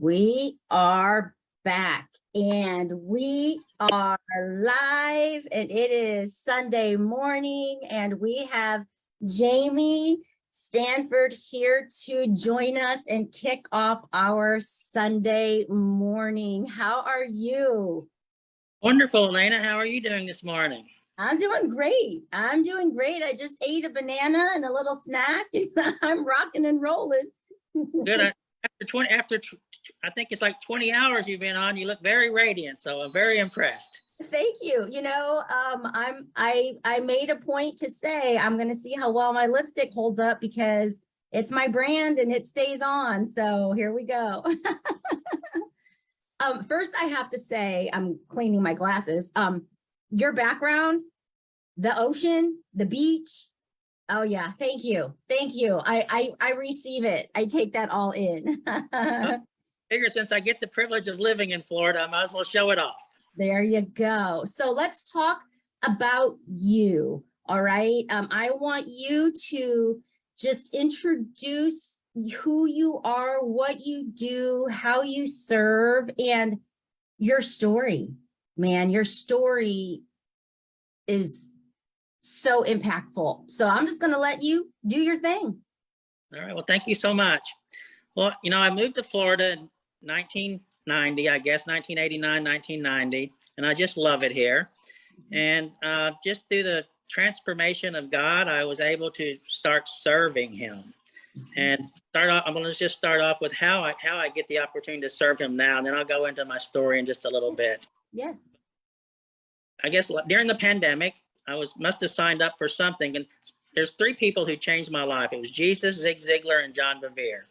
We are back and we are live, and it is Sunday morning, and we have Jamie Stanford here to join us and kick off our Sunday morning. How are you? Wonderful, Elena. How are you doing this morning? I'm doing great. I'm doing great. I just ate a banana and a little snack. I'm rocking and rolling. Good. After I think it's like 20 hours you've been on, you look very radiant. So I'm very impressed. Thank you. You know, I made a point to say I'm going to see how well my lipstick holds up because it's my brand and it stays on. So here we go. First, I have to say, I'm cleaning my glasses. Your background, the ocean, the beach. Oh yeah, thank you. Thank you. I receive it. I take that all in. I figure since I get the privilege of living in Florida, I might as well show it off. There you go. So let's talk about you. All right. I want you to just introduce who you are, what you do, how you serve, and your story. Man, your story is so impactful. So I'm just going to let you do your thing. All right. Well, thank you so much. Well, you know, I moved to Florida in 1990, I guess, 1989, 1990, and I just love it here. And just through the transformation of God, I was able to start serving him. And I'm going to just start off with how I get the opportunity to serve him now, and then I'll go into my story in just a little bit. Yes. I guess during the pandemic, must have signed up for something, and there's three people who changed my life. It was Jesus, Zig Ziglar, and John Bevere.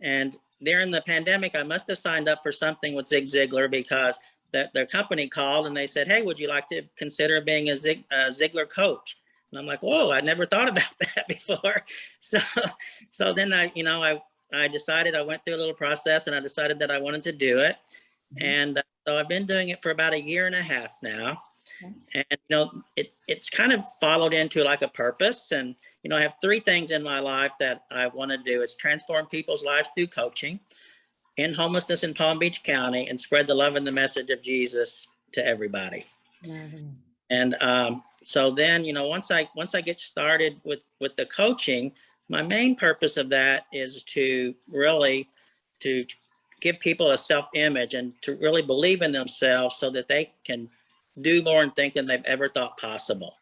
And during the pandemic, I must have signed up for something with Zig Ziglar because their company called and they said, "Hey, would you like to consider being a Ziglar coach?" And I'm like, "Whoa, I never thought about that before." So then I decided, I went through a little process and I decided that I wanted to do it. And so I've been doing it for about a year and a half now. And, you know, it's kind of followed into like a purpose. And, you know, I have three things in my life that I want to do. It's transform people's lives through coaching, end homelessness in Palm Beach County, and spread the love and the message of Jesus to everybody. And so then, you know, once I get started with the coaching, my main purpose of that is to really to give people a self-image and to really believe in themselves so that they can do more and think than they've ever thought possible.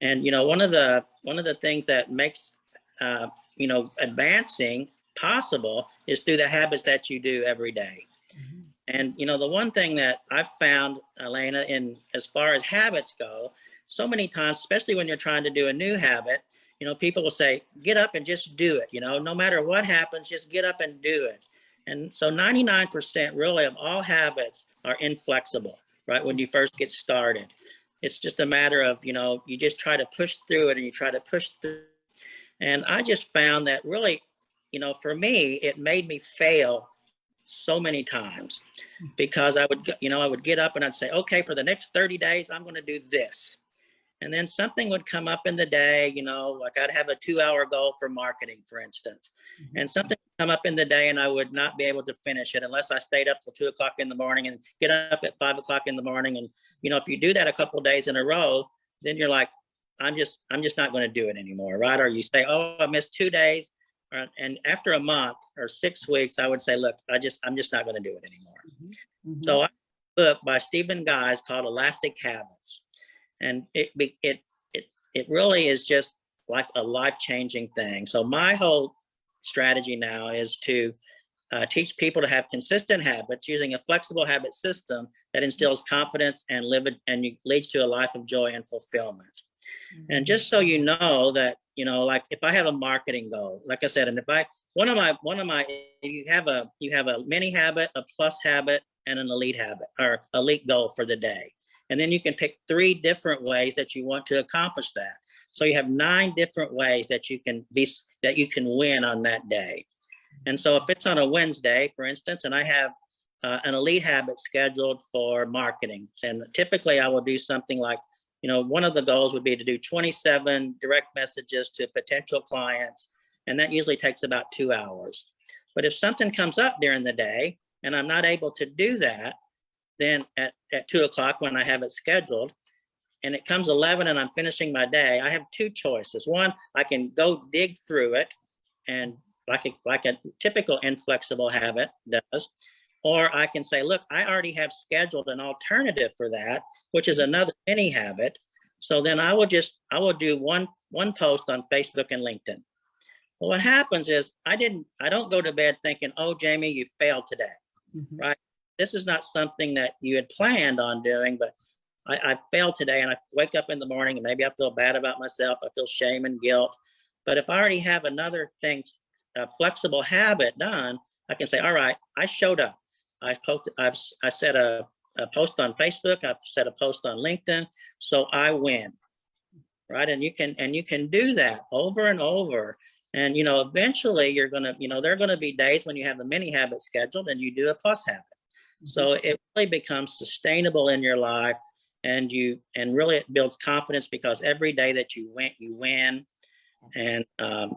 And, you know, one of the things that makes, you know, advancing possible is through the habits that you do every day. And, you know, the one thing that I've found, Elena, in as far as habits go, so many times, especially when you're trying to do a new habit, you know, people will say, get up and just do it. You know, no matter what happens, just get up and do it. And so 99% really of all habits are inflexible, right? When you first get started, it's just a matter of, you know, you just try to push through it and you try to push through. And I just found that really, you know, for me, it made me fail so many times because I would get up and I'd say, okay, for the next 30 days, I'm going to do this. And then something would come up in the day, you know, like I'd have a 2-hour goal for marketing, for instance, and something would come up in the day and I would not be able to finish it unless I stayed up till 2 o'clock in the morning and get up at 5 o'clock in the morning. And, you know, if you do that a couple of days in a row, then you're like, I'm just not going to do it anymore. Right. Or you say, oh, I missed 2 days. And after a month or 6 weeks, I would say, look, I'm just not going to do it anymore. So I have a book by Stephen Guys called Elastic Habits. And it really is just like a life-changing thing. So my whole strategy now is to teach people to have consistent habits using a flexible habit system that instills confidence and leads to a life of joy and fulfillment. And just so you know that, you know, like if I have a marketing goal, like I said, and if you have a mini habit, a plus habit, and an elite habit or elite goal for the day. And then you can pick 3 different ways that you want to accomplish that. So you have 9 different ways that you can win on that day. And so if it's on a Wednesday, for instance, and I have an elite habit scheduled for marketing, and typically I will do something like, you know, one of the goals would be to do 27 direct messages to potential clients. And that usually takes about 2 hours. But if something comes up during the day and I'm not able to do that, then at 2 o'clock when I have it scheduled, and it comes 11 and I'm finishing my day, I have two choices. One, I can go dig through it and like a typical inflexible habit does, or I can say, look, I already have scheduled an alternative for that, which is another mini habit. So then I will do one post on Facebook and LinkedIn. Well, what happens is I don't go to bed thinking, oh, Jamie, you failed today, right? This is not something that you had planned on doing, but I failed today, and I wake up in the morning and maybe I feel bad about myself. I feel shame and guilt. But if I already have another thing, a flexible habit done, I can say, all right, I showed up. I set a post on Facebook. I've set a post on LinkedIn. So I win, right? And you can do that over and over. And, eventually you're going to, there are going to be days when you have a mini habit scheduled and you do a plus habit. So it really becomes sustainable in your life, and really it builds confidence because every day that you win. And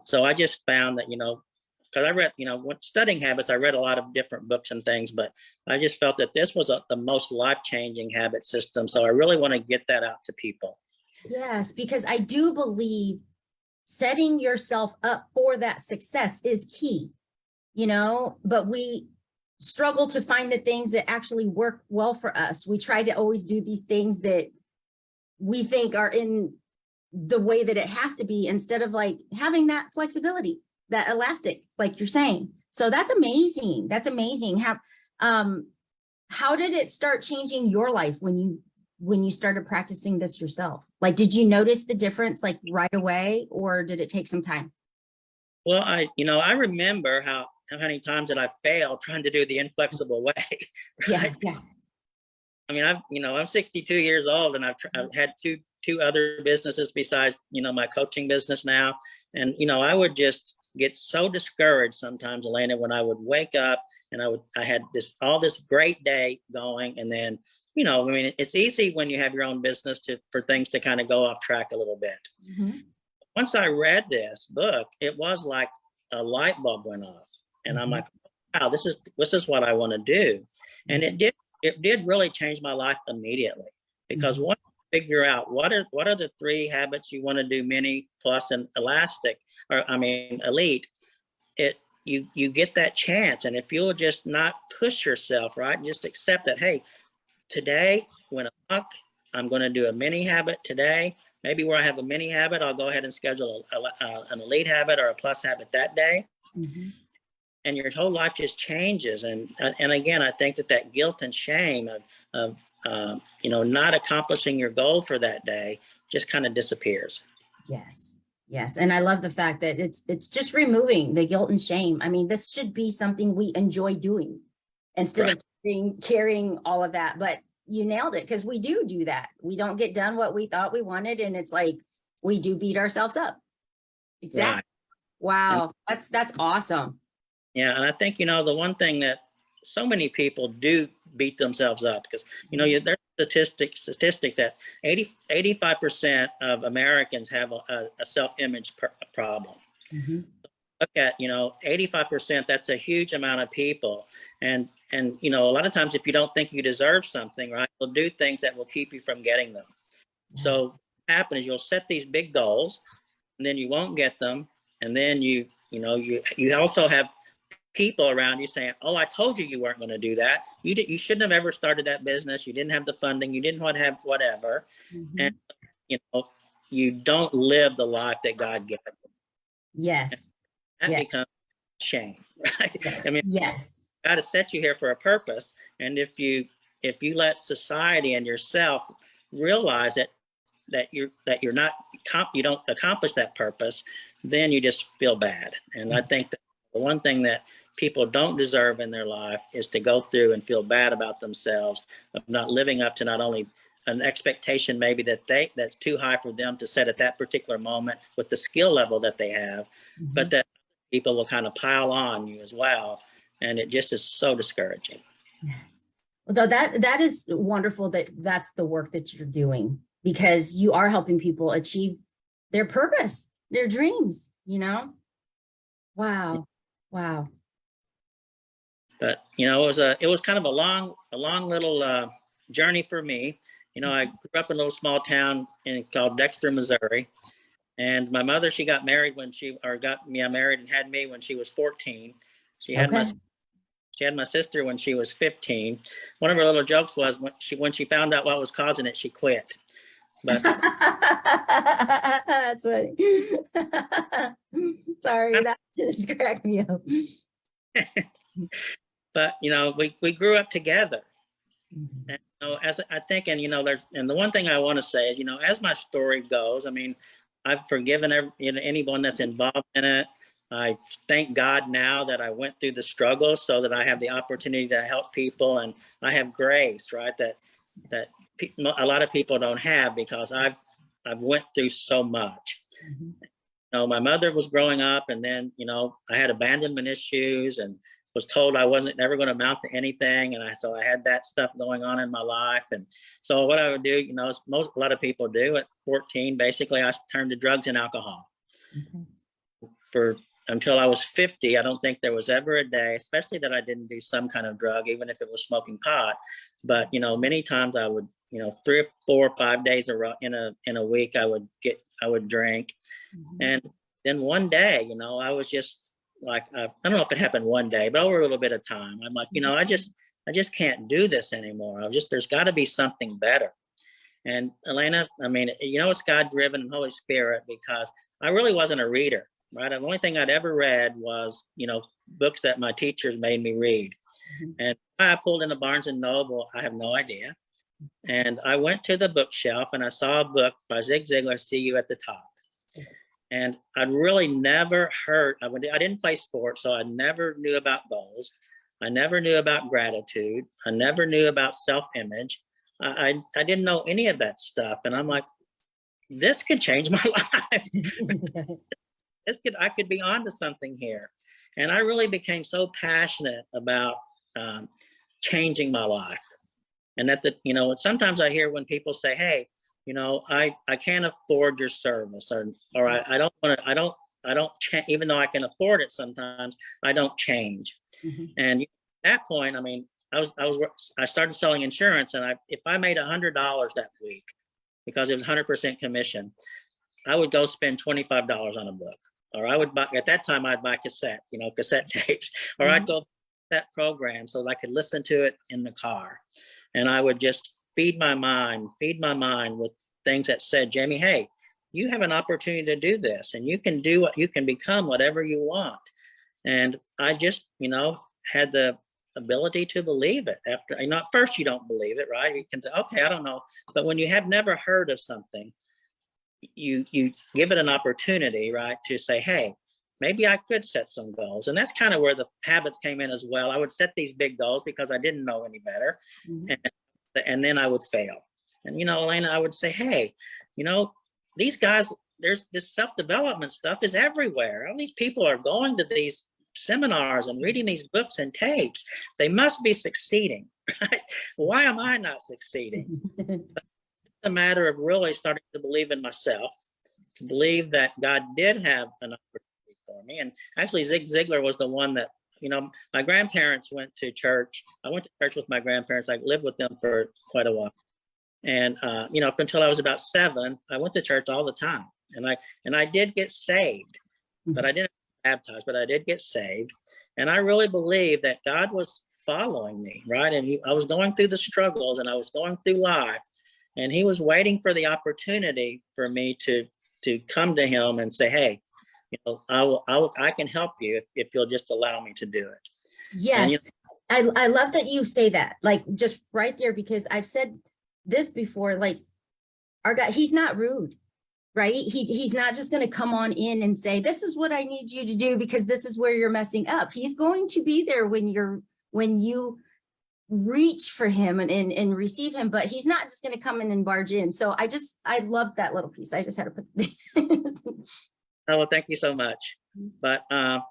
so I just found that, because I read, when studying habits, I read a lot of different books and things, but I just felt that this was the most life-changing habit system. So I really want to get that out to people. Yes, because I do believe setting yourself up for that success is key, but we struggle to find the things that actually work well for us. We try to always do these things that we think are in the way that it has to be, instead of like having that flexibility, that elastic, like you're saying. So that's amazing. That's amazing. How did it start changing your life when you started practicing this yourself? Like, did you notice the difference like right away, or did it take some time? Well, I remember how many times that I failed trying to do the inflexible way. Right? Yeah. I mean, I'm 62 years old, and I've had two other businesses besides, my coaching business now. And, I would just get so discouraged sometimes, Elena, when I would wake up and I had all this great day going. And then, it's easy when you have your own business for things to kind of go off track a little bit. Mm-hmm. Once I read this book, it was like a light bulb went off. And I'm like, wow, this is what I want to do. And it did really change my life immediately, because once you figure out what are the three habits you want to do, mini, plus, and elite, you get that chance. And if you'll just not push yourself, right, just accept that, hey, today when I'm going to do a mini habit today. Maybe where I have a mini habit, I'll go ahead and schedule an elite habit or a plus habit that day. And your whole life just changes. And again, I think that guilt and shame of not accomplishing your goal for that day just kind of disappears. Yes. And I love the fact that it's just removing the guilt and shame. I mean, this should be something we enjoy doing instead of carrying all of that. But you nailed it, because we do that. We don't get done what we thought we wanted, and it's like we do beat ourselves up. Exactly. Right. Wow, that's awesome. Yeah, and I think the one thing that so many people do beat themselves up, because there's a statistic that 85% of Americans have a self-image problem. Look at 85%. That's a huge amount of people, and a lot of times if you don't think you deserve something, right, you'll do things that will keep you from getting them. So what happens is you'll set these big goals, and then you won't get them, and then you also have people around you saying, oh, I told you weren't going to do that. You shouldn't have ever started that business. You didn't have the funding. You didn't want to have whatever. And you don't live the life that God gave you. Yes. And that becomes shame, right? Yes. I mean, God has set you here for a purpose. And if you let society and yourself realize that you don't accomplish that purpose, then you just feel bad. And I think that the one thing that people don't deserve in their life is to go through and feel bad about themselves, of not living up to not only an expectation maybe that's too high for them to set at that particular moment with the skill level that they have, but that people will kind of pile on you as well. And it just is so discouraging. Yes. Well, that is wonderful that's the work that you're doing, because you are helping people achieve their purpose, their dreams, Wow. But it was kind of a long little journey for me. I grew up in a little small town called Dexter, Missouri, and my mother, she got married got me married and had me when she was 14. She had Okay. she had my sister when she was 15. One of her little jokes was when she found out what was causing it, she quit. But That's funny. Sorry, that just cracked me up. but we grew up together. And, as I think, and the one thing I want to say is, as my story goes, I mean, I've forgiven anyone that's involved in it. I thank God now that I went through the struggle so that I have the opportunity to help people, and I have grace, right? That a lot of people don't have, because I've went through so much. My mother was growing up, and then I had abandonment issues and was told I wasn't never going to amount to anything, and so I had that stuff going on in my life. And so what I would do, as a lot of people do at 14, basically I turned to drugs and alcohol. Until I was 50, I don't think there was ever a day, especially that I didn't do some kind of drug, even if it was smoking pot. But many times I would, 3 or 4 or 5 days in a week, I would drink. And then one day, I was just like, I don't know if it happened one day, but over a little bit of time, I'm like, I just can't do this anymore. There's got to be something better. And Elena, I mean, it's God driven and Holy Spirit, because I really wasn't a reader. Right. The only thing I'd ever read was, books that my teachers made me read. And I pulled in a Barnes and Noble, I have no idea. And I went to the bookshelf and I saw a book by Zig Ziglar, See You at the Top. And I'd really never heard, I didn't play sports, so I never knew about goals. I never knew about gratitude. I never knew about self-image. I didn't know any of that stuff. And I'm like, this could change my life. I could be onto something here. And I really became so passionate about changing my life. And sometimes I hear when people say, hey, I can't afford your service, or I don't want to, I don't change, even though I can afford it sometimes, I don't change. And at that point, I mean, I started selling insurance, and if I made $100 that week, because it was 100% commission, I would go spend $25 on a book. Or I would buy, at that time, I'd buy cassette tapes, or I'd go that program so that I could listen to it in the car. And I would just feed my mind with things that said, Jamie, hey, you have an opportunity to do this, and you can become whatever you want. And I just, had the ability to believe it. After, at first you don't believe it, right? You can say, okay, I don't know. But when you have never heard of something, you give it an opportunity, right, to say, hey, maybe I could set some goals. And that's kind of where the habits came in as well. I would set these big goals because I didn't know any better. And then I would fail. And, Elena, I would say, hey, these guys, there's this self-development stuff is everywhere. All these people are going to these seminars and reading these books and tapes. They must be succeeding, right? Why am I not succeeding? A matter of really starting to believe in myself, to believe that God did have an opportunity for me. And actually, Zig Ziglar was the one that, my grandparents went to church. I went to church with my grandparents. I lived with them for quite a while. And, up until I was about 7, I went to church all the time. And I did get saved, but I didn't get baptized, but I did get saved. And I really believe that God was following me, right? And I was going through the struggles, and I was going through life. And he was waiting for the opportunity for me to come to him and say, hey, I can help you if you'll just allow me to do it. Yes. And, I love that you say that, like, just right there, because I've said this before, like, our God, he's not rude, right? He's not just going to come on in and say, this is what I need you to do because this is where you're messing up. He's going to be there when you reach for him and receive him, but he's not just going to come in and barge in. So I love that little piece. I just had to put Oh, well, thank you so much. But and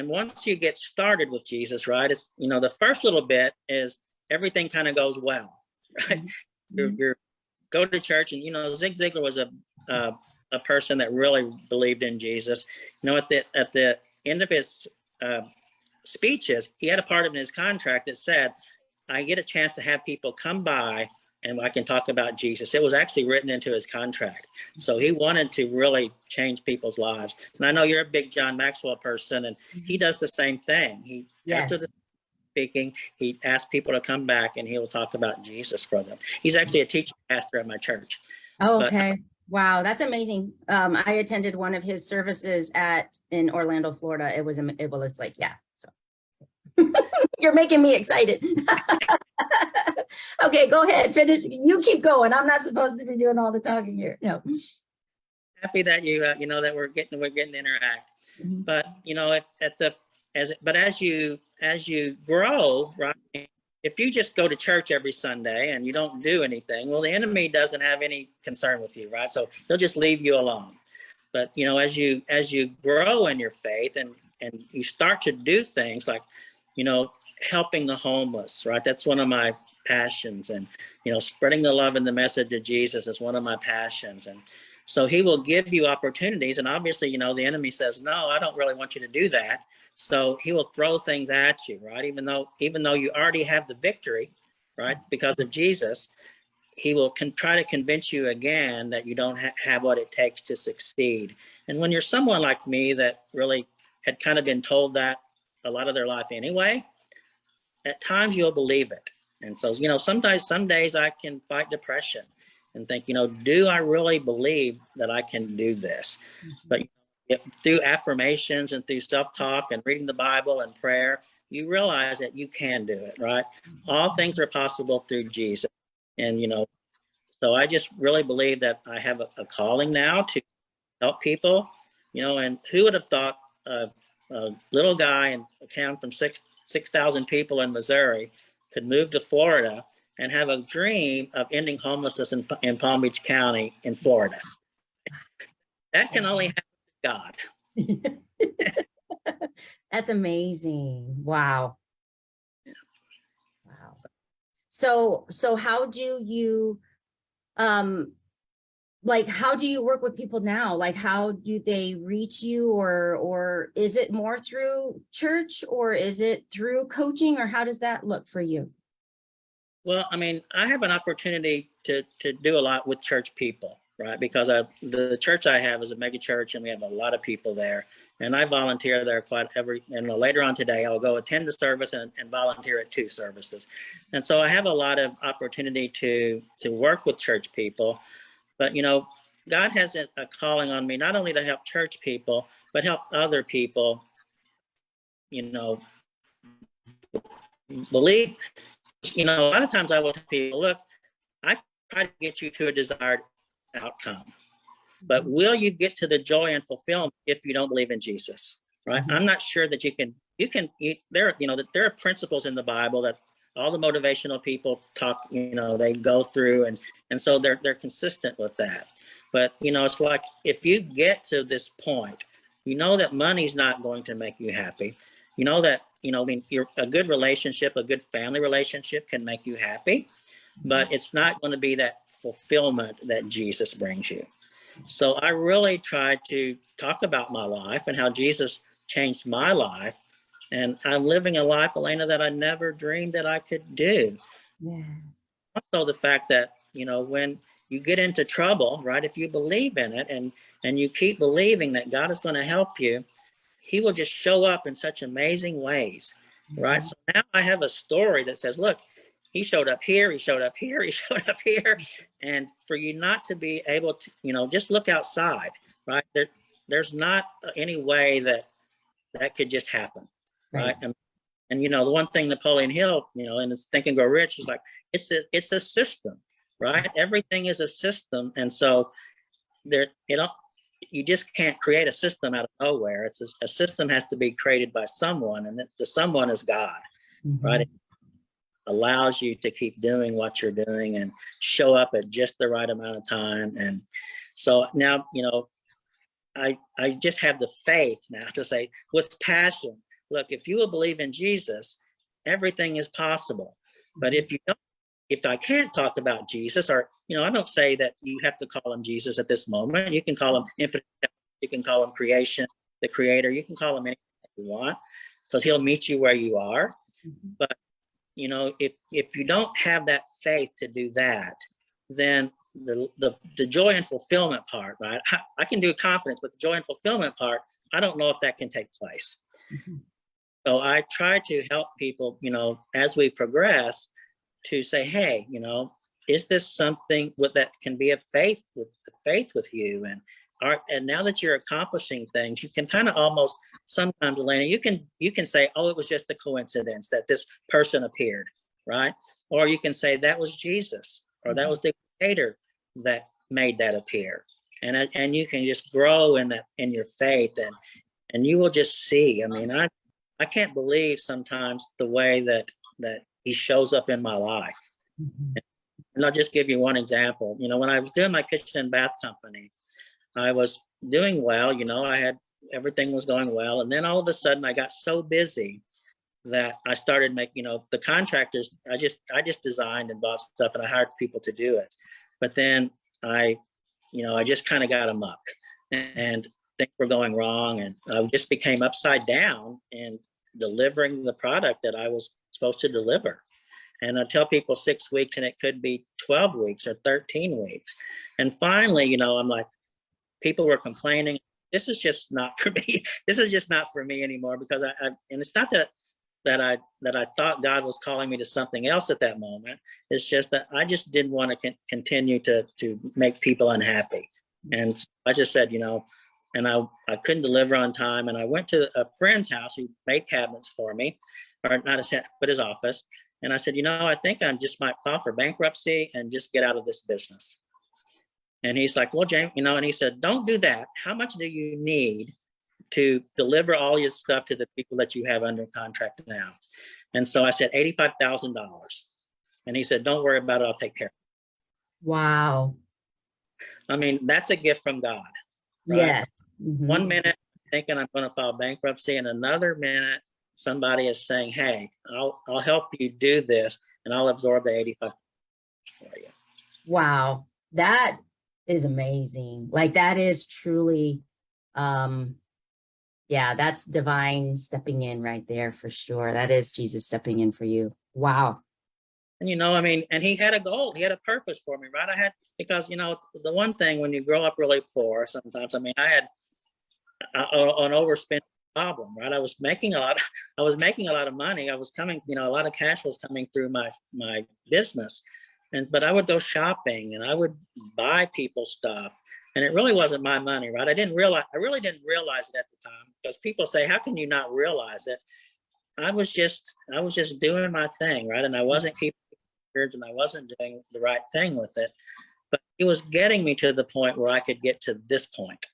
once you get started with Jesus, right, it's, the first little bit is everything kind of goes well, right? You go to church, and Zig Ziglar was a person that really believed in Jesus. At the end of his speeches, he had a part of in his contract that said, I get a chance to have people come by and I can talk about Jesus. It was actually written into his contract. So he wanted to really change people's lives. And I know you're a big John Maxwell person, and he does the same thing. After the speaking, he asks people to come back and he will talk about Jesus for them. He's actually a teaching pastor at my church. Oh, okay. Wow, that's amazing. I attended one of his services in Orlando, Florida. It was like, yeah. So you're making me excited. Okay, go ahead. Finish. You keep going. I'm not supposed to be doing all the talking here. No. Happy that that we're getting to interact. Mm-hmm. But as you grow, right? If you just go to church every Sunday and you don't do anything, well, the enemy doesn't have any concern with you, right? So he'll just leave you alone. But as you grow in your faith and you start to do things like, helping the homeless, right? That's one of my passions. And, spreading the love and the message of Jesus is one of my passions. And so he will give you opportunities. And obviously, the enemy says, no, I don't really want you to do that. So he will throw things at you, right? Even though you already have the victory, right? Because of Jesus, he will try to convince you again that you don't have what it takes to succeed. And when you're someone like me that really had kind of been told that a lot of their life anyway, at times you'll believe it. And so, sometimes, some days I can fight depression and think, do I really believe that I can do this? But through affirmations and through self-talk and reading the Bible and prayer, you realize that you can do it, right? All things are possible through Jesus. And, so I just really believe that I have a calling now to help people, and who would have thought a little guy in a town from 6,000 people in Missouri could move to Florida and have a dream of ending homelessness in Palm Beach County in Florida. That can only happen to God. That's amazing. Wow. Wow. So how do you, how do you work with people now? Like, how do they reach you, or is it more through church, or is it through coaching, or how does that look for you? Well, I have an opportunity to do a lot with church people, right? Because the church I have is a mega church and we have a lot of people there. And I volunteer there later on today, I'll go attend the service and volunteer at 2 services. And so I have a lot of opportunity to work with church people. But, God has a calling on me, not only to help church people, but help other people, believe. A lot of times I will tell people, look, I try to get you to a desired outcome, but will you get to the joy and fulfillment if you don't believe in Jesus, right? Mm-hmm. I'm not sure that there are principles in the Bible that all the motivational people talk, they go through, and so they're consistent with that. But, it's like, if you get to this point, that money's not going to make you happy. That, a good relationship, a good family relationship can make you happy, but it's not going to be that fulfillment that Jesus brings you. So I really try to talk about my life and how Jesus changed my life. And I'm living a life, Elena, that I never dreamed that I could do. Yeah. Also the fact that, when you get into trouble, right, if you believe in it and you keep believing that God is going to help you, he will just show up in such amazing ways, right? So now I have a story that says, look, he showed up here, he showed up here, he showed up here. And for you not to be able to, just look outside, right? There's not any way that could just happen, right? And the one thing Napoleon Hill, in his Think and Grow Rich is like, it's a system, right? Everything is a system. And so you just can't create a system out of nowhere. A system has to be created by someone, and the someone is God, right? It allows you to keep doing what you're doing and show up at just the right amount of time. And so now, I just have the faith now to say with passion, look, if you will believe in Jesus, everything is possible. But if I can't talk about Jesus, or, I don't say that you have to call him Jesus at this moment. You can call him infinite, you can call him creation, the creator, you can call him anything you want. because he'll meet you where you are. Mhm. But, you know, if you don't have that faith to do that, then the joy and fulfillment part, right? I can do confidence, but the joy and fulfillment part, I don't know if that can take place. Mhm. So I try to help people, you know, as we progress, to say, hey, you know, is this something that can be a faith with you? And now that you're accomplishing things, you can kind of almost sometimes, Elena, you can say, oh, it was just a coincidence that this person appeared, right? Or you can say that was Jesus, or that was the creator that made that appear. And you can just grow in your faith, and you will just see. I mean, I can't believe sometimes the way that he shows up in my life. Mhm. And I'll just give you one example. You know, when I was doing my kitchen and bath company, I was doing well, you know, everything was going well. And then all of a sudden I got so busy that I started making, you know, the contractors, I just designed and bought stuff and I hired people to do it. But then I just kind of got amok and things were going wrong. And I just became upside down in delivering the product that I was supposed to deliver. And I tell people 6 weeks, and it could be 12 weeks or 13 weeks. And finally, you know, I'm like, people were complaining, this is just not for me. This is just not for me anymore, because and it's not that I thought God was calling me to something else at that moment. It's just that I just didn't want to continue to make people unhappy. And I just said, you know, and I couldn't deliver on time. And I went to a friend's house who made cabinets for me, or not his, but his office. And I said, you know, I think I just might file for bankruptcy and just get out of this business. And he's like, well, James, you know, and he said, don't do that. How much do you need to deliver all your stuff to the people that you have under contract now? And so I said, $85,000. And he said, don't worry about it. I'll take care of it. Wow. I mean, that's a gift from God. Right? Yes. Mhm. 1 minute thinking I'm going to file bankruptcy, and another minute somebody is saying, hey, I'll help you do this, and I'll absorb the 85 for you. Wow. That is amazing. Like, that is truly, yeah, that's divine stepping in right there for sure. That is Jesus stepping in for you. Wow. And, you know, I mean, and he had a goal, he had a purpose for me, right? Because, you know, the one thing when you grow up really poor, sometimes, I mean, I had an overspending problem, right? I was making a lot of money. I was coming, you know, a lot of cash was coming through my business. But I would go shopping and I would buy people stuff, and it really wasn't my money, right? I really didn't realize it at the time, because people say, how can you not realize it? I was just doing my thing, right? And I wasn't keeping records, and I wasn't doing the right thing with it. But it was getting me to the point where I could get to this point,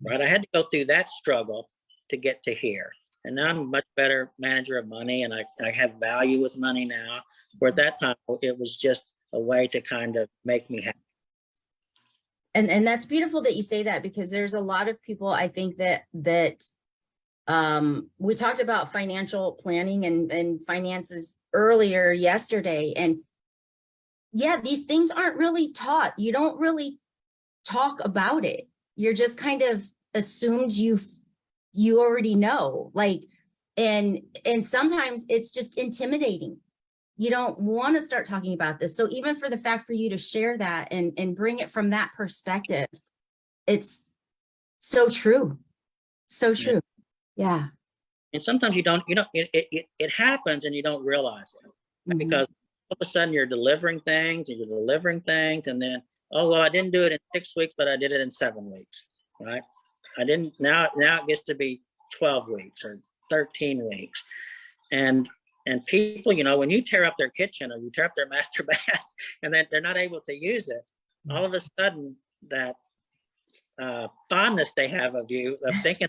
right? I had to go through that struggle to get to here. And now I'm a much better manager of money, and I have value with money now, where at that time it was just a way to kind of make me happy. And that's beautiful that you say that, because there's a lot of people, I think, that we talked about financial planning and finances earlier yesterday. And yeah, these things aren't really taught. You don't really talk about it. You're just kind of assumed you already know, like, and sometimes it's just intimidating. You don't want to start talking about this. So even for the fact for you to share that and bring it from that perspective, it's so true. So true. Yeah. And sometimes it happens and you don't realize it. Mhm. Because all of a sudden you're delivering things and then, oh, well, I didn't do it in 6 weeks, but I did it in 7 weeks, right? I didn't, now it gets to be 12 weeks or 13 weeks. And people, you know, when you tear up their kitchen or you tear up their master bath and then they're not able to use it, all of a sudden that fondness they have of you, of thinking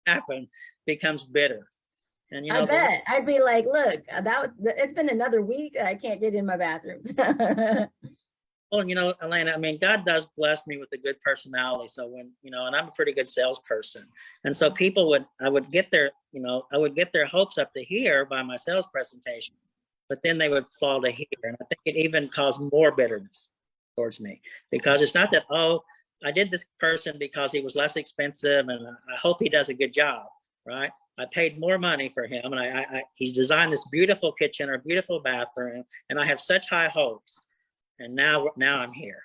happen, becomes bitter. And, you know, I bet I'd be like, look, it's been another week that I can't get in my bathrooms. well, you know, Elena, I mean, God does bless me with a good personality. So when, you know, and I'm a pretty good salesperson. And so I would get their hopes up to here by my sales presentation, but then they would fall to here. And I think it even caused more bitterness towards me, because it's not that, oh, I did this person because he was less expensive and I hope he does a good job, right? I paid more money for him, and he's designed this beautiful kitchen or beautiful bathroom, and I have such high hopes. And now I'm here.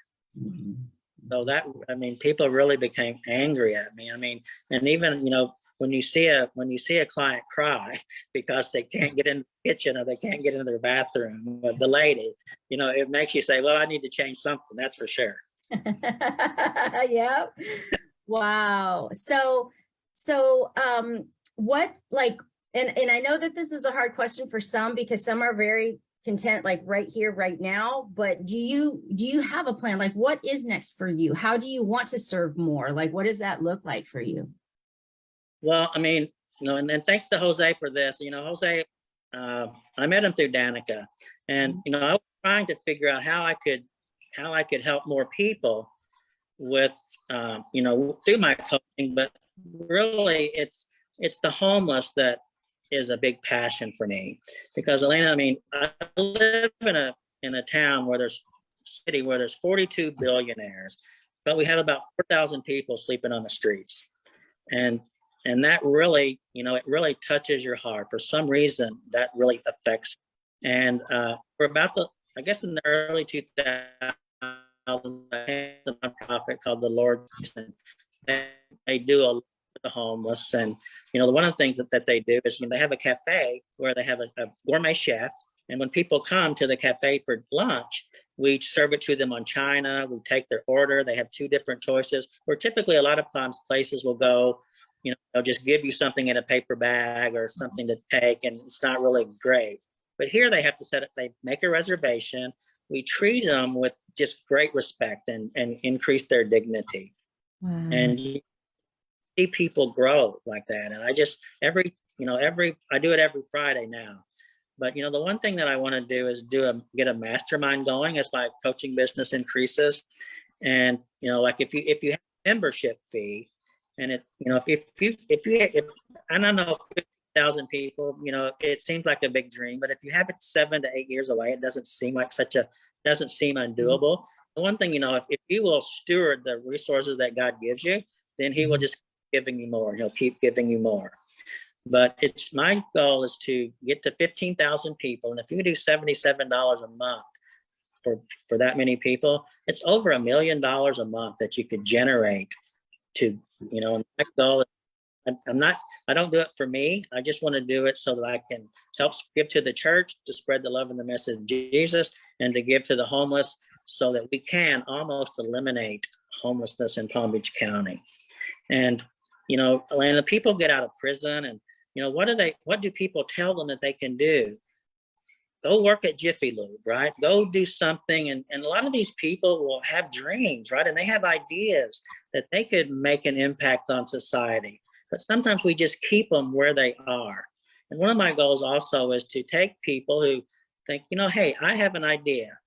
So that, I mean, people really became angry at me. I mean, and even, you know, when you see a client cry because they can't get in the kitchen or they can't get into their bathroom, the lady, you know, it makes you say, well, I need to change something. That's for sure. Yeah. Wow. So what, like, and I know that this is a hard question for some, because some are very content, like right here, right now, but do you have a plan? Like, what is next for you? How do you want to serve more? Like, what does that look like for you? Well, I mean, you know, and thanks to Jose for this. You know, Jose, I met him through Danica, and you know, I was trying to figure out how I could help more people with, you know, through my coaching. But really, it's the homeless that is a big passion for me, because Elena, I mean, I live in a town where there's 42 billionaires, but we have about 4,000 people sleeping on the streets, and that really, you know, it really touches your heart. For some reason, that really affects. And we're about to, I guess, in the early 2000s, a nonprofit called the Lord, and they do a lot with the homeless. And you know, one of the things that they do is, you know, they have a cafe where they have a gourmet chef, and when people come to the cafe for lunch, we serve it to them on china. We take their order. They have two different choices. Where typically a lot of times places will go, you know, they'll just give you something in a paper bag or something to take, and it's not really great. But here they have to set up, they make a reservation. We treat them with just great respect and increase their dignity. Wow. And you see people grow like that. And I just, I do it every Friday now. But, you know, the one thing that I want to do is get a mastermind going as my coaching business increases. And, you know, like if you have a membership fee, and it, you know, if I don't know, 50,000 people, you know, it seems like a big dream, but if you have it 7 to 8 years away, it doesn't seem undoable. The one thing, you know, if you will steward the resources that God gives you, then he will just keep giving you more. He'll keep giving you more. But it's my goal is to get to 15,000 people. And if you do $77 a month for that many people, it's over $1 million a month that you could generate to, you know, and my goal, I don't do it for me. I just want to do it so that I can help give to the church, to spread the love and the message of Jesus, and to give to the homeless, so that we can almost eliminate homelessness in Palm Beach County. And, you know, Elena, people get out of prison, and, you know, what do people tell them that they can do? Go work at Jiffy Lube, right? Go do something. And a lot of these people will have dreams, right? And they have ideas that they could make an impact on society. But sometimes we just keep them where they are. And one of my goals also is to take people who think, you know, hey, I have an idea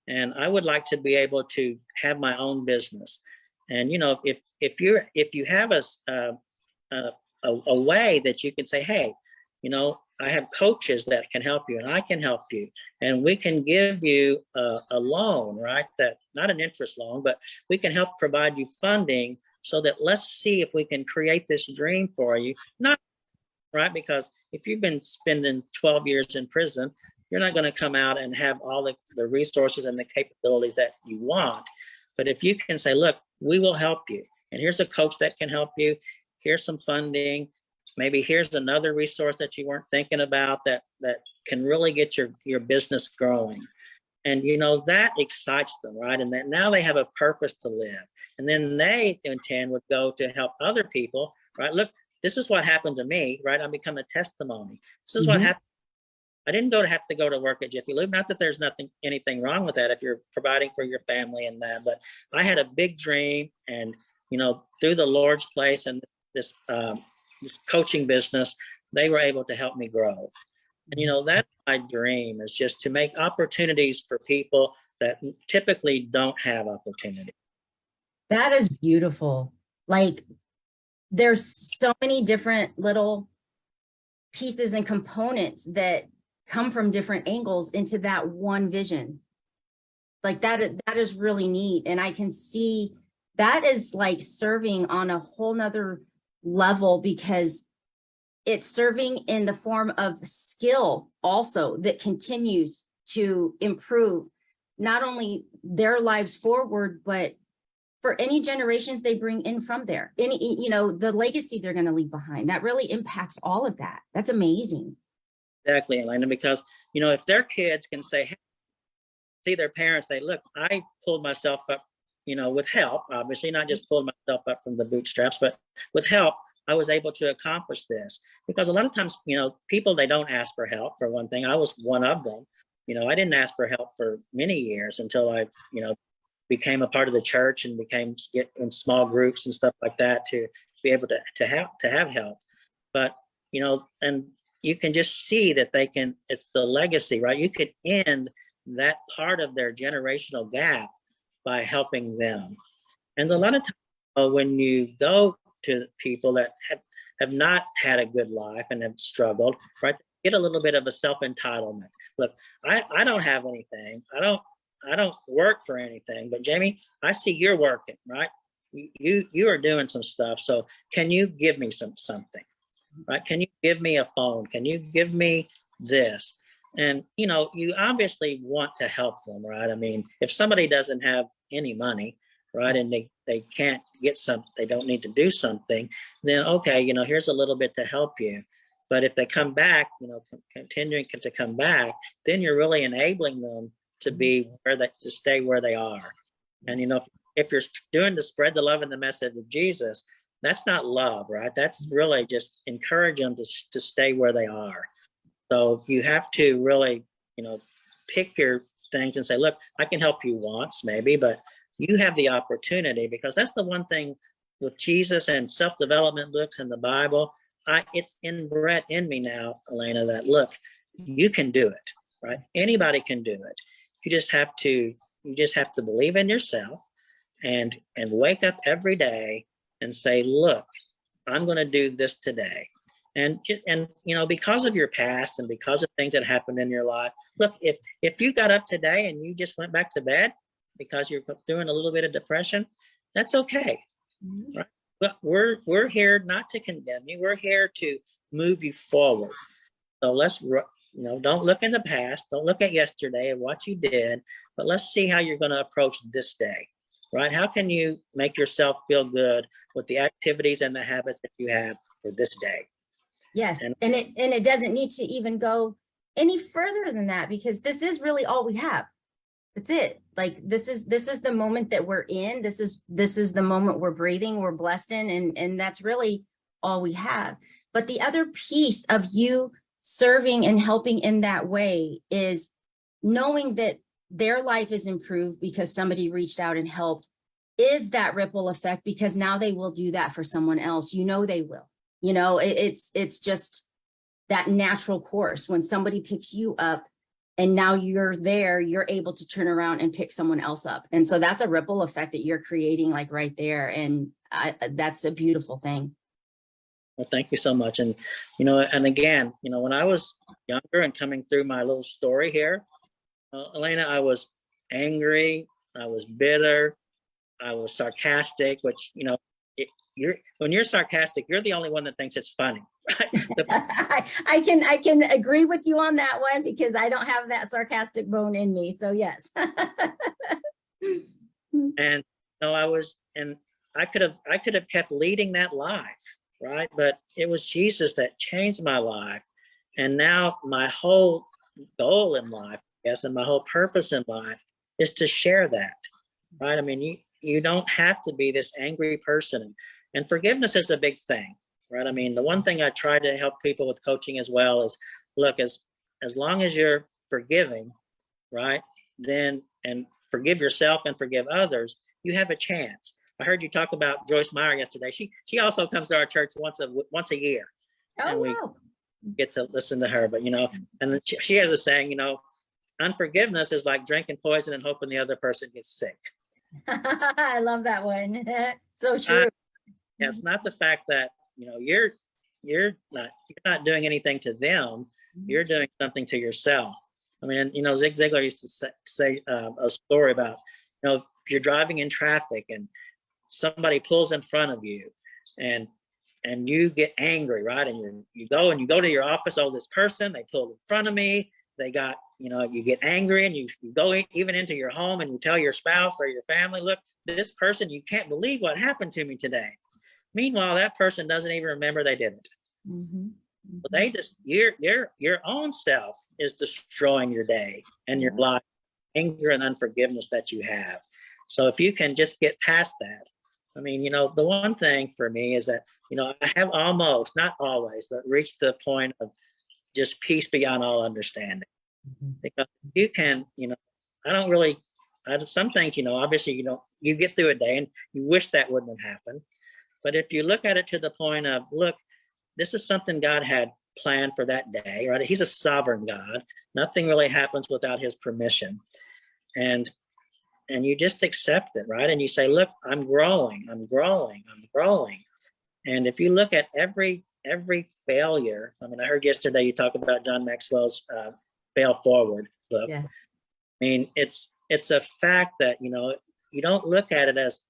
and I would like to be able to have my own business. And, you know, if you have a way that you can say, hey, you know, I have coaches that can help you, and I can help you, and we can give you a loan, right? That, not an interest loan, but we can help provide you funding, so that let's see if we can create this dream for you. Not right, because if you've been spending 12 years in prison, you're not going to come out and have all the resources and the capabilities that you want. But if you can say, look, we will help you, and here's a coach that can help you, here's some funding, maybe here's another resource that you weren't thinking about that can really get your business growing. And, you know, that excites them, right? And that now they have a purpose to live. And then they, in turn, would go to help other people, right? Look, this is what happened to me, right? I become a testimony. This is what happened. I didn't have to go to work at Jiffy Lube. Not that there's anything wrong with that if you're providing for your family and that, but I had a big dream, and, you know, through the Lord's place and this coaching business, they were able to help me grow. And, you know, that's my dream, is just to make opportunities for people that typically don't have opportunity. That is beautiful. Like, there's so many different little pieces and components that come from different angles into that one vision. Like, that is really neat. And I can see that is like serving on a whole nother level, because it's serving in the form of skill also that continues to improve not only their lives forward, but for any generations they bring in from there, any, you know, the legacy they're going to leave behind. That really impacts all of that. That's amazing. Exactly, Elena, because, you know, if their kids can say, see their parents say, look, I pulled myself up, you know, with help, obviously not just pulled myself up from the bootstraps, but with help, I was able to accomplish this. Because a lot of times, you know, people, they don't ask for help, for one thing. I was one of them. You know, I didn't ask for help for many years until I, you know, became a part of the church and get in small groups and stuff like that to be able to have help. But, you know, and you can just see that they can, it's the legacy, right? You could end that part of their generational gap by helping them. And a lot of times when you go to people that have not had a good life and have struggled, right, get a little bit of a self-entitlement. Look, I don't have anything. I don't work for anything, but Jamie, I see you're working, right? You are doing some stuff. So can you give me something, right? Can you give me a phone? Can you give me this? And, you know, you obviously want to help them, right? I mean, if somebody doesn't have any money, right, and they can't get they don't need to do something, then okay, you know, here's a little bit to help you. But if they come back, you know, continuing to come back, then you're really enabling them to be to stay where they are. And, you know, if you're doing to spread the love and the message of Jesus, that's not love, right? That's really just encourage them to stay where they are. So you have to really, you know, pick your things and say, look, I can help you once maybe, but you have the opportunity, because that's the one thing with Jesus and self-development books and the Bible. It's inbred in me now, Elena, that look, you can do it, right? Anybody can do it. You just have to believe in yourself and wake up every day and say, look, I'm going to do this today. And you know, because of your past and because of things that happened in your life, look, if you got up today and you just went back to bed because you're doing a little bit of depression, that's okay, right? But we're here not to condemn you. We're here to move you forward. So let's, you know, don't look in the past, don't look at yesterday and what you did, but let's see how you're going to approach this day, right? How can you make yourself feel good with the activities and the habits that you have for this day? Yes, and it doesn't need to even go any further than that, because this is really all we have. That's it. Like this is the moment that we're in. This is the moment we're breathing, we're blessed in, and that's really all we have. But the other piece of you serving and helping in that way is knowing that their life is improved because somebody reached out and helped, is that ripple effect, because now they will do that for someone else. You know, they will. You know, it's just that natural course. When somebody picks you up and now you're there, you're able to turn around and pick someone else up. And so that's a ripple effect that you're creating, like right there. And that's a beautiful thing. Well, thank you so much. And, you know, and again, you know, when I was younger and coming through my little story here, Elena, I was angry, I was bitter, I was sarcastic, which, you know, when you're sarcastic, you're the only one that thinks it's funny, right? I can agree with you on that one, because I don't have that sarcastic bone in me. So yes. And no, I could have kept leading that life, right? But it was Jesus that changed my life. And now my whole goal in life, I guess, and my whole purpose in life is to share that, right? I mean, you don't have to be this angry person. And forgiveness is a big thing, right? I mean, the one thing I try to help people with coaching as well is, look, as long as you're forgiving, right, then, and forgive yourself and forgive others, you have a chance. I heard you talk about Joyce Meyer yesterday. She also comes to our church once a year. Oh, and we wow. get to listen to her. But, you know, and she has a saying, you know, unforgiveness is like drinking poison and hoping the other person gets sick. I love that one. So true. Yeah, it's not the fact that, you know, you're not doing anything to them. You're doing something to yourself. I mean, you know, Zig Ziglar used to say a story about, you know, if you're driving in traffic and somebody pulls in front of you and and you get angry, right? And you go to your office, oh, this person, they pulled in front of me, they got, you get angry, and you go even into your home and you tell your spouse or your family, look, this person, you can't believe what happened to me today. Meanwhile, that person doesn't even remember they did it. Mm-hmm. But they just, your own self is destroying your day and your life, anger and unforgiveness that you have. So if you can just get past that, I mean, the one thing for me is that, I have almost, not always, but reached the point of just peace beyond all understanding. Because you can, some things, obviously, you get through a day and you wish that wouldn't have happened. But if you look at it to the point of, look, this is something God had planned for that day, right? He's a sovereign God. Nothing really happens without his permission. And you just accept it, right? And you say, look, I'm growing. And if you look at every failure, I mean, I heard yesterday you talk about John Maxwell's Fail Forward book. Yeah. I mean, it's a fact that, you don't look at it as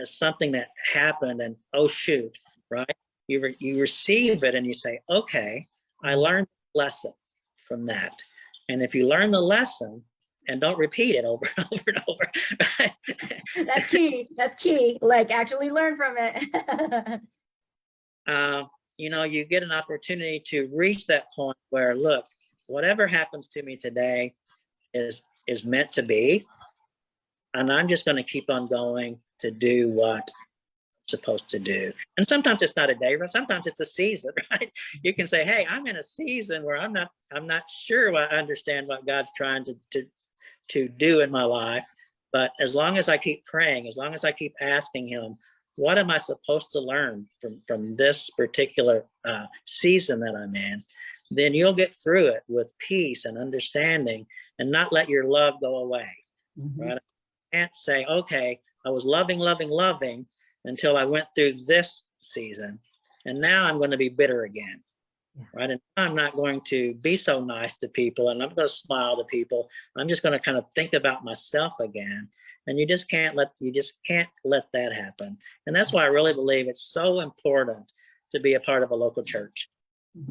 something that happened and, oh, shoot, right? You receive it and you say, okay, I learned a lesson from that. And if you learn the lesson and don't repeat it over and over and over. That's key. That's key. Like, actually learn from it. You get an opportunity to reach that point where, look, whatever happens to me today is meant to be. And I'm just going to keep on going to do what I'm supposed to do. And sometimes it's not a day, but sometimes it's a season, right? You can say, hey, I'm in a season where I'm not sure I understand what God's trying to do in my life. But as long as I keep praying, as long as I keep asking him, what am I supposed to learn from this particular season that I'm in? Then you'll get through it with peace and understanding and not let your love go away, right? I can't say, okay, I was loving until I went through this season, and now I'm going to be bitter again, right? And I'm not going to be so nice to people, and I'm going to smile to people. I'm just going to kind of think about myself again. And you just can't let that happen. And that's why I really believe it's so important to be a part of a local church,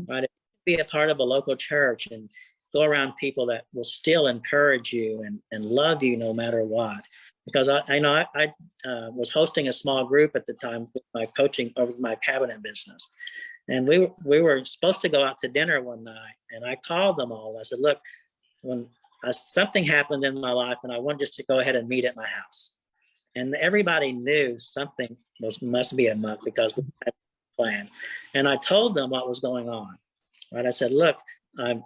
right? Be a part of a local church and go around people that will still encourage you and love you no matter what. Because I was hosting a small group at the time with my coaching over my cabinet business. And we were supposed to go out to dinner one night, and I called them all. I said, look, when something happened in my life and I wanted just to go ahead and meet at my house. And everybody knew something must be a muck because we had a plan. And I told them what was going on, right? I said, look, I'm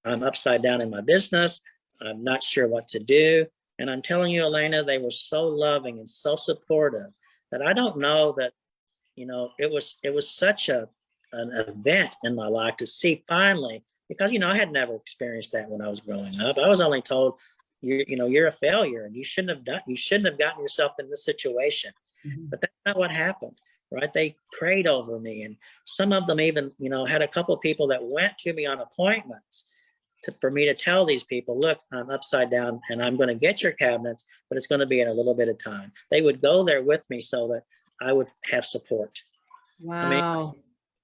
upside down in my business. I'm not sure what to do. And I'm telling you, Elena, they were so loving and so supportive that I don't know that, it was such an event in my life to see finally, because, I had never experienced that when I was growing up. I was only told, you're a failure and you shouldn't have gotten yourself in this situation. But that's not what happened, right? They prayed over me. And some of them even, had a couple of people that went to me on appointments for me to tell these people, look, I'm upside down and I'm going to get your cabinets, but it's going to be in a little bit of time. They would go there with me so that I would have support. Wow. I mean,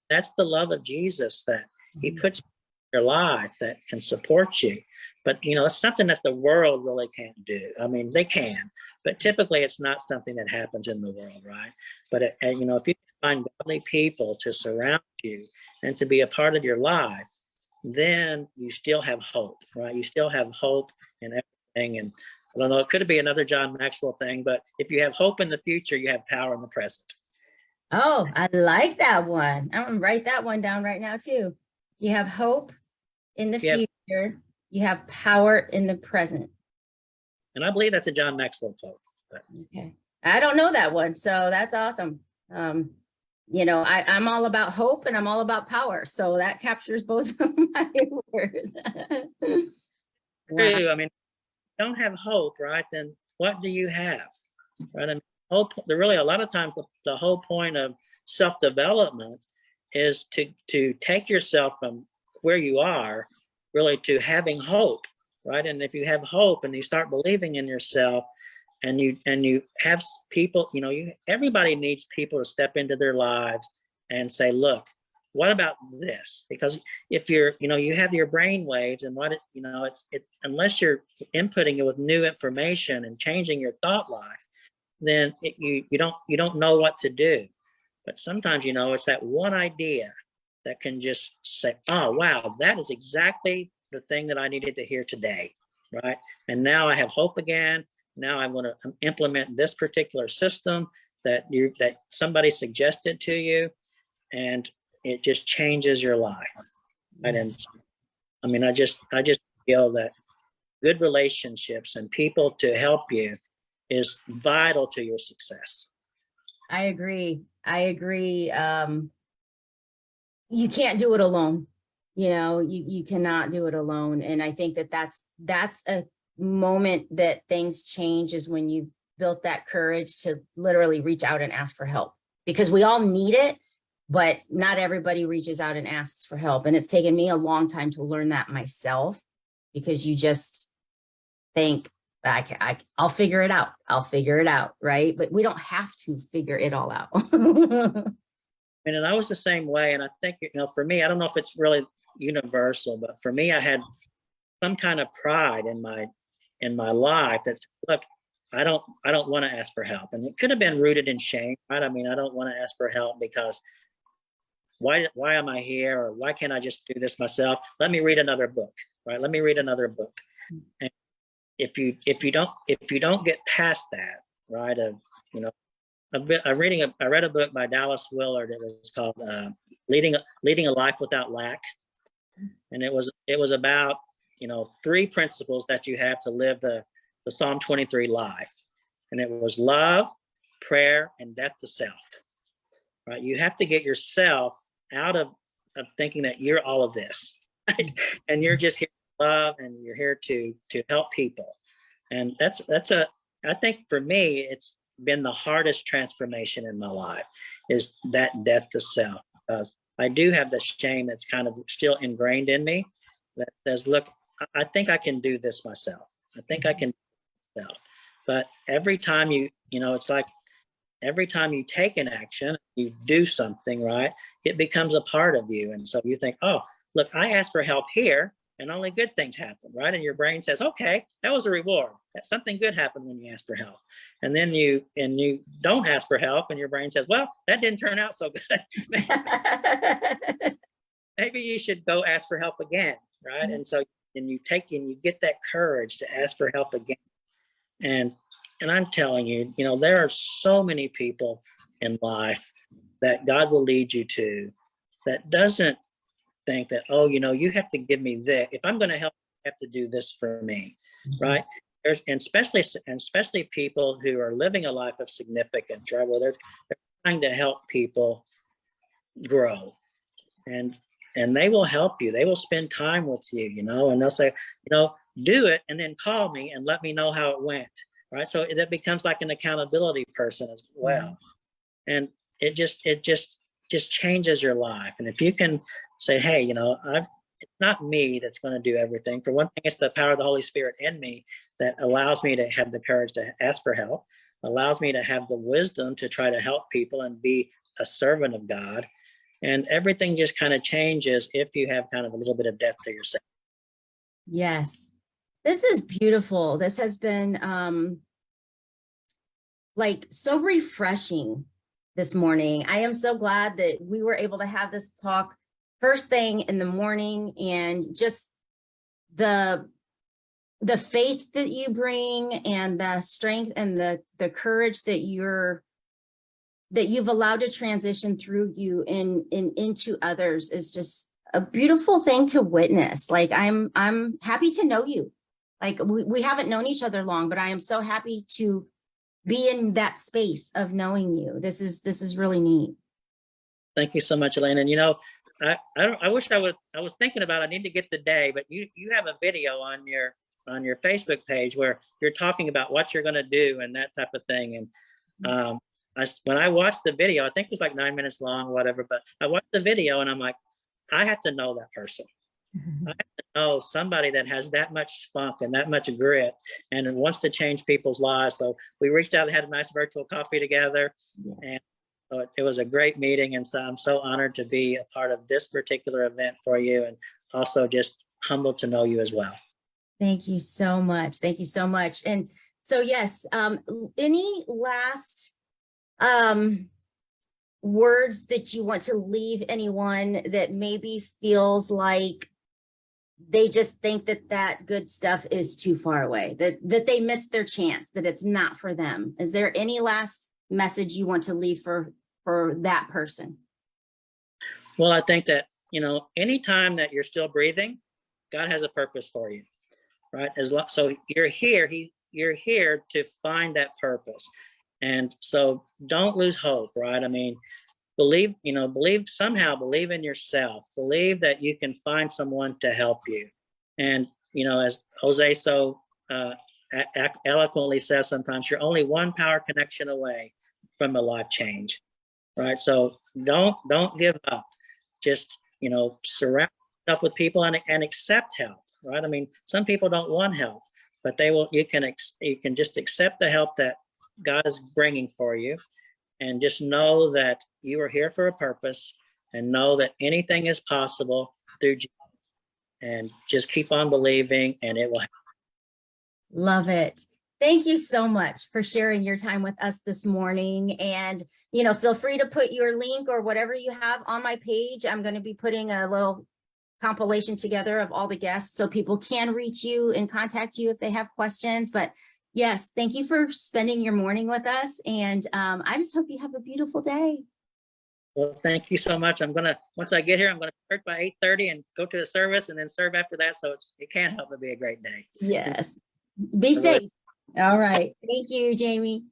that's the love of Jesus that he puts in your life that can support you. But, it's something that the world really can't do. I mean, they can, but typically it's not something that happens in the world, right? But, if you find godly people to surround you and to be a part of your life, then you still have hope, right? You still have hope in everything. And I don't know, it could be another John Maxwell thing, but if you have hope in the future, you have power in the present. Oh, I like that one. I'm going to write that one down right now too. You have hope in the future. You have power in the present. And I believe that's a John Maxwell quote. But. Okay. I don't know that one. So that's awesome. I'm all about hope and I'm all about power. So that captures both of my words. Wow. I mean, if you don't have hope, right? Then what do you have? Right? And hope, really a lot of times the whole point of self-development is to take yourself from where you are really to having hope, right? And if you have hope and you start believing in yourself, and you have people, everybody needs people to step into their lives and say, look, what about this? Because if you're, you have your brain waves, and unless you're inputting it with new information and changing your thought life, then you don't know what to do. But sometimes, it's that one idea that can just say, oh, wow, that is exactly the thing that I needed to hear today, right? And now I have hope again. Now I want to implement this particular system that somebody suggested to you, and it just changes your life. Right? And I mean, I just feel that good relationships and people to help you is vital to your success. I agree. You can't do it alone. You cannot do it alone. And I think that's a moment that things change, is when you built that courage to literally reach out and ask for help, because we all need it, but not everybody reaches out and asks for help. And it's taken me a long time to learn that myself, because you just think, I'll figure it out. I'll figure it out. Right. But we don't have to figure it all out. And I was the same way. And I think, for me, I don't know if it's really universal, but for me, I had some kind of pride in my life that said, look, I don't want to ask for help. And it could have been rooted in shame, right? I mean, I don't want to ask for help because why am I here? Or why can't I just do this myself? Let me read another book, right? Let me read another book. And if you don't get past that, right? I read a book by Dallas Willard. It was called Leading a Life Without Lack. And it was about, 3 principles that you have to live the Psalm 23 life. And it was love, prayer, and death to self. Right? You have to get yourself out of thinking that you're all of this. Right? And you're just here to love, and you're here to help people. And I think for me, it's been the hardest transformation in my life, is that death to self, because I do have the shame that's kind of still ingrained in me that says, look, I think I can do this myself. I think I can do this myself. But every time it's like every time you take an action, you do something, right? It becomes a part of you. And so you think, oh, look, I asked for help here, and only good things happen, right? And your brain says, okay, that was a reward. That something good happened when you asked for help. And then you don't ask for help, and your brain says, well, that didn't turn out so good. Maybe you should go ask for help again, right? And so you get that courage to ask for help again. And I'm telling you, there are so many people in life that God will lead you to that doesn't think that, oh, you have to give me this. If I'm going to help, you have to do this for me, right? And especially people who are living a life of significance, right? Where they're trying to help people grow, and they will help you. They will spend time with you, and they'll say, do it, and then call me and let me know how it went, right? So that becomes like an accountability person as well, and it just changes your life. And if you can say, hey, it's not me that's going to do everything. For one thing, it's the power of the Holy Spirit in me that allows me to have the courage to ask for help, allows me to have the wisdom to try to help people and be a servant of God. And everything just kind of changes if you have kind of a little bit of depth to yourself. Yes. This is beautiful. This has been so refreshing this morning. I am so glad that we were able to have this talk first thing in the morning, and just the faith that you bring, and the strength and the courage that you've allowed to transition through you into others is just a beautiful thing to witness. Like, I'm happy to know you. Like, we haven't known each other long, but I am so happy to be in that space of knowing you. This is really neat. Thank you so much, Elaine. And I wish I was thinking about, I need to get the day, but you have a video on your Facebook page where you're talking about what you're going to do and that type of thing. And when I watched the video, I think it was like 9 minutes long, whatever, but I watched the video and I'm like, I have to know that person. I have to know somebody that has that much spunk and that much grit and wants to change people's lives. So we reached out and had a nice virtual coffee together. And So it was a great meeting, and so I'm so honored to be a part of this particular event for you, and also just humbled to know you as well. Thank you so much. Thank you so much. And so, yes, any last words that you want to leave anyone that maybe feels like they just think that that good stuff is too far away, that they missed their chance, that it's not for them? Is there any last message you want to leave for that person? Well, I think that, anytime that you're still breathing, God has a purpose for you, right? So you're here to find that purpose. And so don't lose hope, right? I mean, believe in yourself, believe that you can find someone to help you. And, as Jose so eloquently says, sometimes you're only one power connection away from a life change, right? So don't give up. Just, surround yourself with people and accept help, right? I mean, some people don't want help, but you can just accept the help that God is bringing for you, and just know that you are here for a purpose, and know that anything is possible through Jesus. And just keep on believing, and it will happen. Love it. Thank you so much for sharing your time with us this morning. And, feel free to put your link or whatever you have on my page. I'm going to be putting a little compilation together of all the guests so people can reach you and contact you if they have questions. But yes, thank you for spending your morning with us. And I just hope you have a beautiful day. Well, thank you so much. Once I get here, I'm going to start by 8:30 and go to the service and then serve after that. So it can't help but be a great day. Yes. Be safe. All right. Thank you, Jamie.